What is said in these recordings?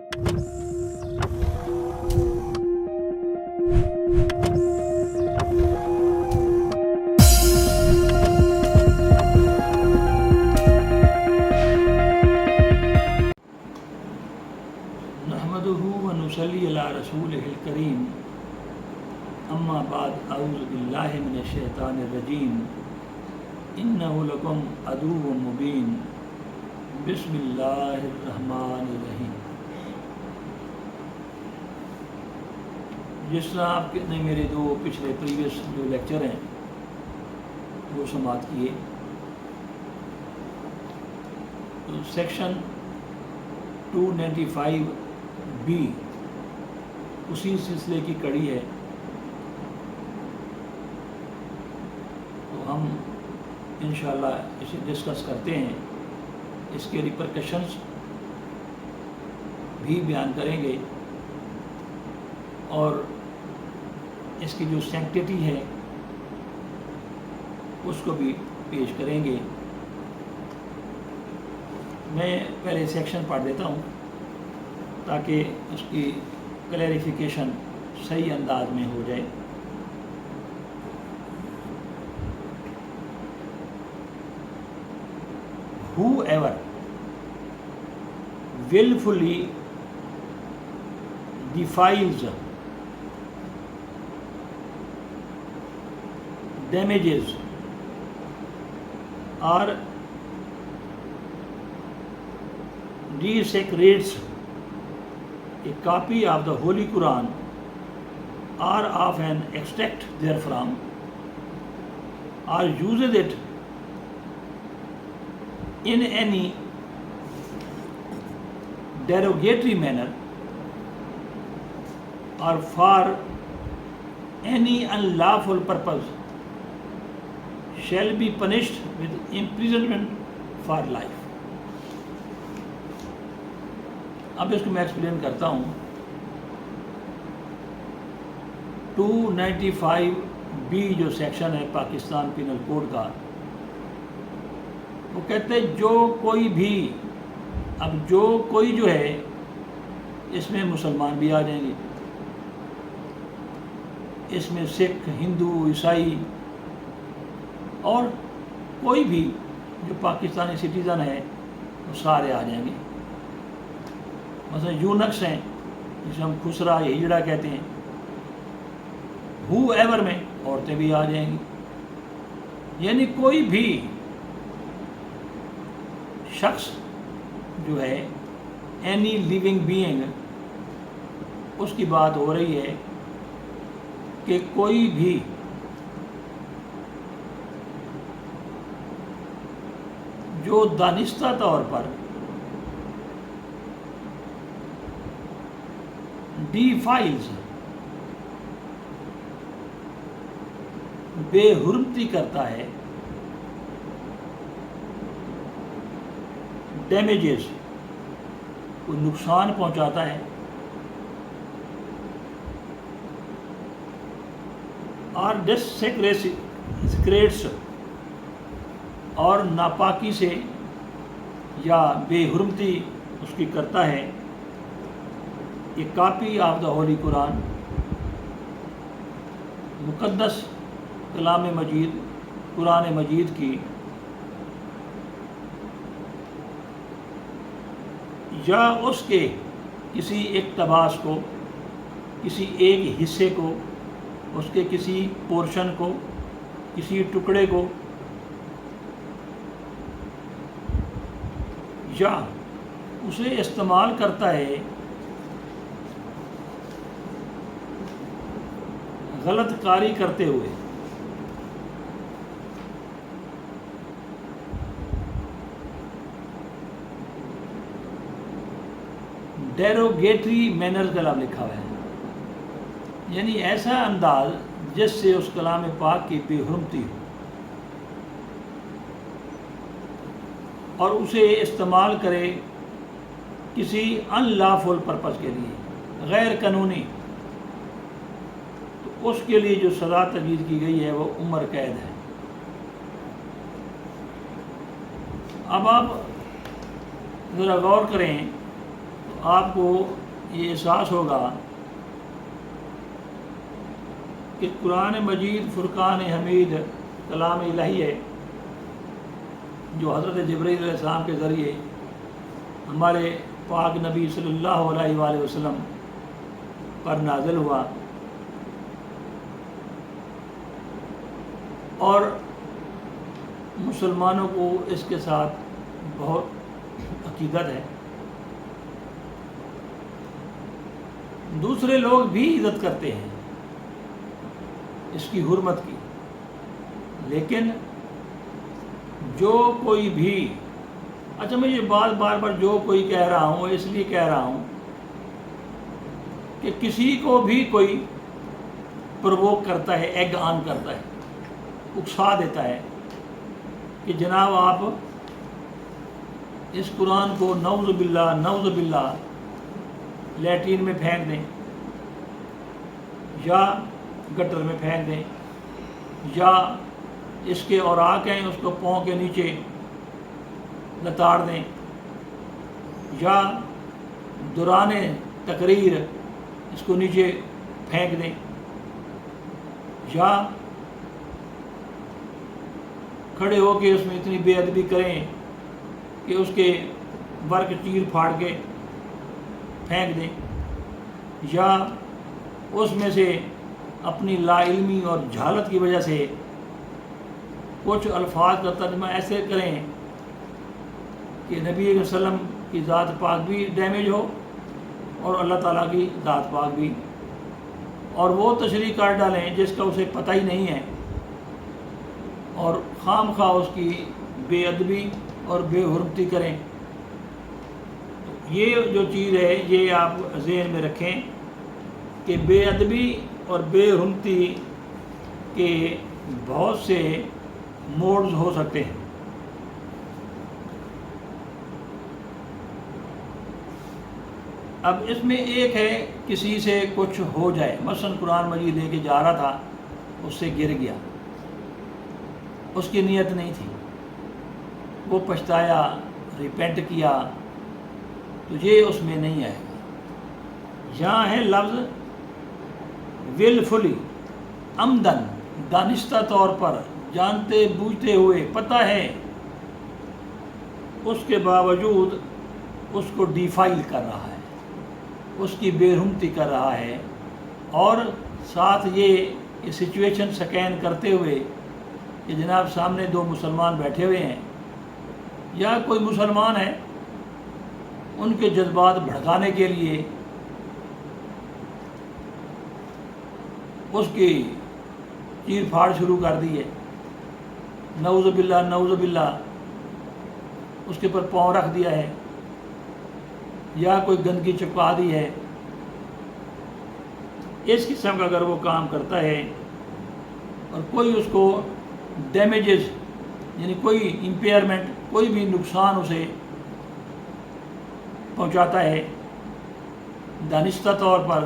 نحمدہ و نصلی علی رسولہ الکریم، اما بعد، اعوذ باللہ من الشیطان الرجیم، انہ لکم عدو مبین، بسم اللہ الرحمن الرحیم۔ جس طرح آپ نے میرے دو پچھلے پریویس جو لیکچر ہیں وہ سماعت کیے، تو سیکشن 295B اسی سلسلے کی کڑی ہے، تو ہم انشاءاللہ اسے ڈسکس کرتے ہیں، اس کے ریپرکشنز بھی بیان کریں گے اور اس کی جو سینکٹیٹی ہے اس کو بھی پیش کریں گے۔ میں پہلے سیکشن پڑھ دیتا ہوں تاکہ اس کی کلیریفیکیشن صحیح انداز میں ہو جائے۔ Whoever willfully defiles, damages, or desecrates a copy of the Holy Quran or of an extract therefrom, or uses it in any derogatory manner or for any unlawful purpose shall be punished with imprisonment for life۔ اب اس کو میں explain کرتا ہوں۔ 295B جو section ہے Pakistan penal code کا، وہ کہتے ہیں جو کوئی جو ہے اس میں مسلمان بھی آ جائیں گے، اس میں سکھ، ہندو، عیسائی اور کوئی بھی جو پاکستانی سٹیزن ہے وہ سارے آ جائیں گے۔ مثلا یونکس ہیں جسے ہم خسرا یا ہجڑا کہتے ہیں، ہو ایور میں عورتیں بھی آ جائیں گی، یعنی کوئی بھی شخص جو ہے، اینی لیونگ بینگ، اس کی بات ہو رہی ہے کہ کوئی بھی جو دانستہ طور پر ڈیفائلز، بے حرمتی کرتا ہے، ڈیمیجز، کوئی نقصان پہنچاتا ہے، اور ڈیسیکریٹس، اور ناپاکی سے یا بے حرمتی اس کی کرتا ہے، یہ کاپی آف دا ہولی قرآن، مقدس کلام مجید قرآن مجید کی، یا اس کے کسی اقتباس کو، کسی ایک حصے کو، اس کے کسی پورشن کو، کسی ٹکڑے کو، یا اسے استعمال کرتا ہے غلط کاری کرتے ہوئے، ڈیروگیٹری مینرز کا لفظ لکھا ہوا ہے، یعنی ایسا انداز جس سے اس کلام پاک کی بے حرمتی ہو اور اسے استعمال کرے کسی ان لافل پرپز کے لیے، غیر قانونی، تو اس کے لیے جو سزا تجویز کی گئی ہے وہ عمر قید ہے۔ اب آپ ذرا غور کریں تو آپ کو یہ احساس ہوگا کہ قرآن مجید فرقان حمید کلام الہی ہے، جو حضرت جبرائیل علیہ السلام کے ذریعے ہمارے پاک نبی صلی اللہ علیہ وآلہ وسلم پر نازل ہوا، اور مسلمانوں کو اس کے ساتھ بہت عقیدت ہے۔ دوسرے لوگ بھی عزت کرتے ہیں اس کی حرمت کی، لیکن جو کوئی بھی، اچھا میں یہ بات بار بار جو کوئی کہہ رہا ہوں اس لیے کہہ رہا ہوں کہ کسی کو بھی کوئی پرووک کرتا ہے، ایگ آن کرتا ہے، اکسا دیتا ہے کہ جناب آپ اس قرآن کو نعوذ باللہ لیٹرین میں پھینک دیں، یا گٹر میں پھینک دیں، یا اس کے اوراق ہیں اس کو پاؤں کے نیچے لتاڑ دیں، یا دوران تقریر اس کو نیچے پھینک دیں، یا کھڑے ہو کے اس میں اتنی بے ادبی کریں کہ اس کے ورق چیر پھاڑ کے پھینک دیں، یا اس میں سے اپنی لا علمی اور جہالت کی وجہ سے کچھ الفاظ کا ترجمہ ایسے کریں کہ نبی علیہ وسلم کی ذات پاک بھی ڈیمیج ہو اور اللہ تعالیٰ کی ذات پاک بھی، اور وہ تشریح کر ڈالیں جس کا اسے پتہ ہی نہیں ہے، اور خام خواہ اس کی بے ادبی اور بے حرمتی کریں۔ یہ جو چیز ہے یہ آپ ذہن میں رکھیں کہ بے ادبی اور بے حرمتی کے بہت سے موڈز ہو سکتے ہیں۔ اب اس میں ایک ہے کسی سے کچھ ہو جائے، مثلا قرآن مجید لے کے جا رہا تھا، اس سے گر گیا، اس کی نیت نہیں تھی، وہ پچھتایا، ریپینٹ کیا، تو یہ اس میں نہیں آئے گا۔ یہاں ہے لفظ willfully، عمدن، دانستہ طور پر، جانتے بوجھتے ہوئے، پتہ ہے، اس کے باوجود اس کو ڈیفائل کر رہا ہے، اس کی بے حرمتی کر رہا ہے، اور ساتھ یہ سچویشن سکین کرتے ہوئے کہ جناب سامنے دو مسلمان بیٹھے ہوئے ہیں، یا کوئی مسلمان ہے، ان کے جذبات بھڑکانے کے لیے اس کی چیر پھاڑ شروع کر دی ہے، نعوذ باللہ اس کے پر پاؤں رکھ دیا ہے، یا کوئی گندگی چپکا دی ہے، اس قسم کا اگر وہ کام کرتا ہے اور کوئی اس کو ڈیمیجز یعنی کوئی امپیئرمنٹ، کوئی بھی نقصان اسے پہنچاتا ہے دانستہ طور پر،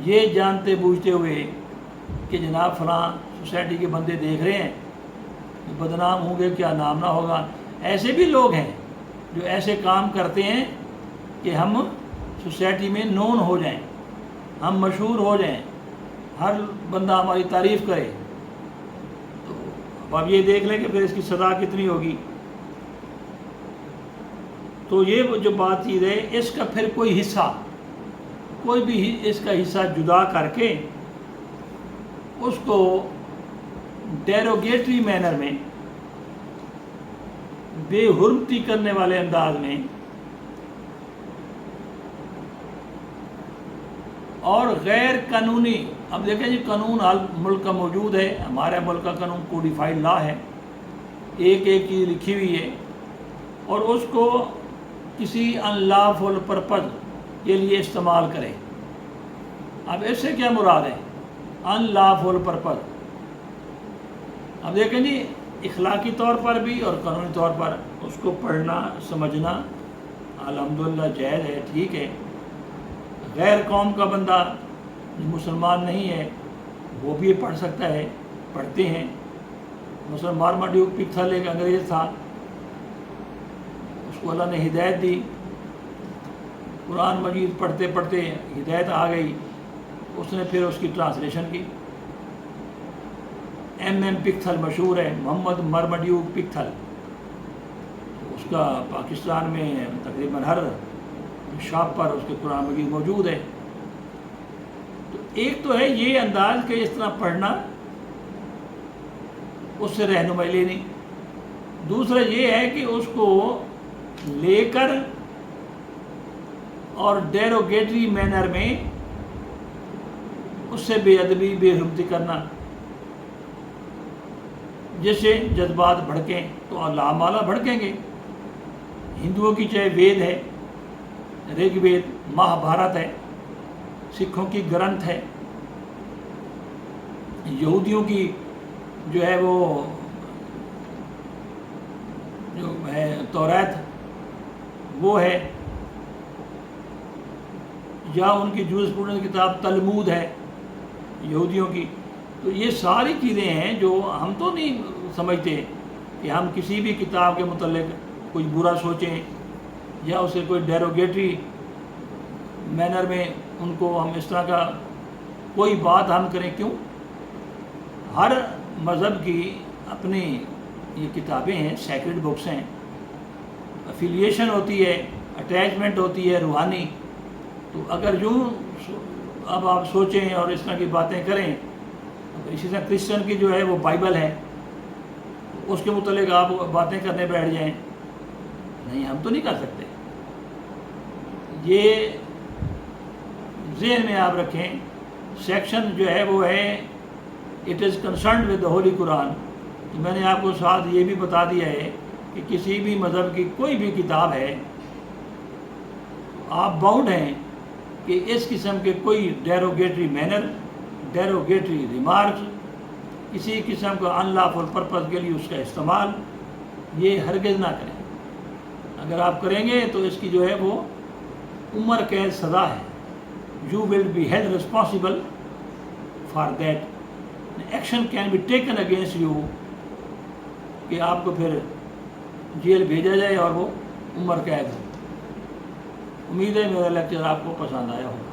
یہ جانتے بوجھتے ہوئے کہ جناب فلاں سوسائٹی کے بندے دیکھ رہے ہیں، بدنام ہوں گے، کیا نام نہ ہوگا۔ ایسے بھی لوگ ہیں جو ایسے کام کرتے ہیں کہ ہم سوسائٹی میں نون ہو جائیں، ہم مشہور ہو جائیں، ہر بندہ ہماری تعریف کرے، تو اب یہ دیکھ لیں کہ پھر اس کی سزا کتنی ہوگی۔ تو یہ جو بات چیز ہے، اس کا پھر کوئی حصہ، کوئی بھی اس کا حصہ جدا کر کے اس کو ڈیروگیٹری مینر میں، بے حرمتی کرنے والے انداز میں اور غیر قانونی، اب دیکھیں جی قانون حال ملک کا موجود ہے، ہمارے ملک کا قانون کوڈیفائڈ لا ہے، ایک ایک چیز لکھی ہوئی ہے، اور اس کو کسی ان لافل پرپز کے لیے استعمال کرے۔ اب اس سے کیا مراد ہے؟ ان لافل پرپز۔ اب دیکھیں جی اخلاقی طور پر بھی اور قانونی طور پر اس کو پڑھنا سمجھنا الحمدللہ جائز ہے، ٹھیک ہے۔ غیر قوم کا بندہ جو مسلمان نہیں ہے وہ بھی یہ پڑھ سکتا ہے، پڑھتے ہیں۔ مثلا مارماڈیوک پکتھل ایک انگریز تھا، اس کو اللہ نے ہدایت دی قرآن مجید پڑھتے پڑھتے ہدایت آ گئی، اس نے پھر اس کی ٹرانسلیشن کی۔ ایم پکتھل مشہور ہے، محمد مرمڈیو پکتھل، اس کا پاکستان میں تقریباً ہر شاپ پر اس کے قرآن مجید موجود ہے۔ تو ایک تو ہے یہ انداز کہ اس طرح پڑھنا، اس سے رہنمائی لینی۔ دوسرا یہ ہے کہ اس کو لے کر اور ڈیروگیٹری مینر میں اس سے بے ادبی، بے حرمتی کرنا، جیسے جذبات بھڑکیں تو اللہ مالا بھڑکیں گے۔ ہندوؤں کی چاہے وید ہے، رگ وید، مہا بھارت ہے، سکھوں کی گرنتھ ہے، یہودیوں کی جو ہے وہ جو ہے توریت وہ ہے، یا ان کی جورسپروڈنس کتاب تلمود ہے یہودیوں کی۔ تو یہ ساری چیزیں ہیں جو ہم تو نہیں سمجھتے کہ ہم کسی بھی کتاب کے متعلق کچھ برا سوچیں یا اسے کوئی ڈیروگیٹری مینر میں ان کو ہم اس طرح کا کوئی بات ہم کریں۔ کیوں؟ ہر مذہب کی اپنی یہ کتابیں ہیں، سیکرڈ بکس ہیں، افیلیشن ہوتی ہے، اٹیچمنٹ ہوتی ہے روحانی۔ تو اگر یوں اب آپ سوچیں اور اس طرح کی باتیں کریں، اسی طرح کرسچن کی جو ہے وہ بائبل ہے، اس کے متعلق آپ باتیں کرنے بیٹھ جائیں، نہیں، ہم تو نہیں کر سکتے۔ یہ ذہن میں آپ رکھیں، سیکشن جو ہے وہ ہے it is concerned with the holy قرآن۔ تو میں نے آپ کو ساتھ یہ بھی بتا دیا ہے کہ کسی بھی مذہب کی کوئی بھی کتاب ہے، آپ باؤنڈ ہیں کہ اس قسم کے کوئی ڈیروگیٹری مینر، ڈیروگیٹری ریمارکس، کسی قسم کا ان لافل پرپز کے لیے اس کا استعمال، یہ ہرگز نہ کریں۔ اگر آپ کریں گے تو اس کی جو ہے وہ عمر قید سزا ہے۔ You will be held responsible for that, action can be taken against you, کہ آپ کو پھر جیل بھیجا جائے اور وہ عمر قید ہو۔ امید ہے میرا لیکچر آپ کو پسند آیا ہوگا۔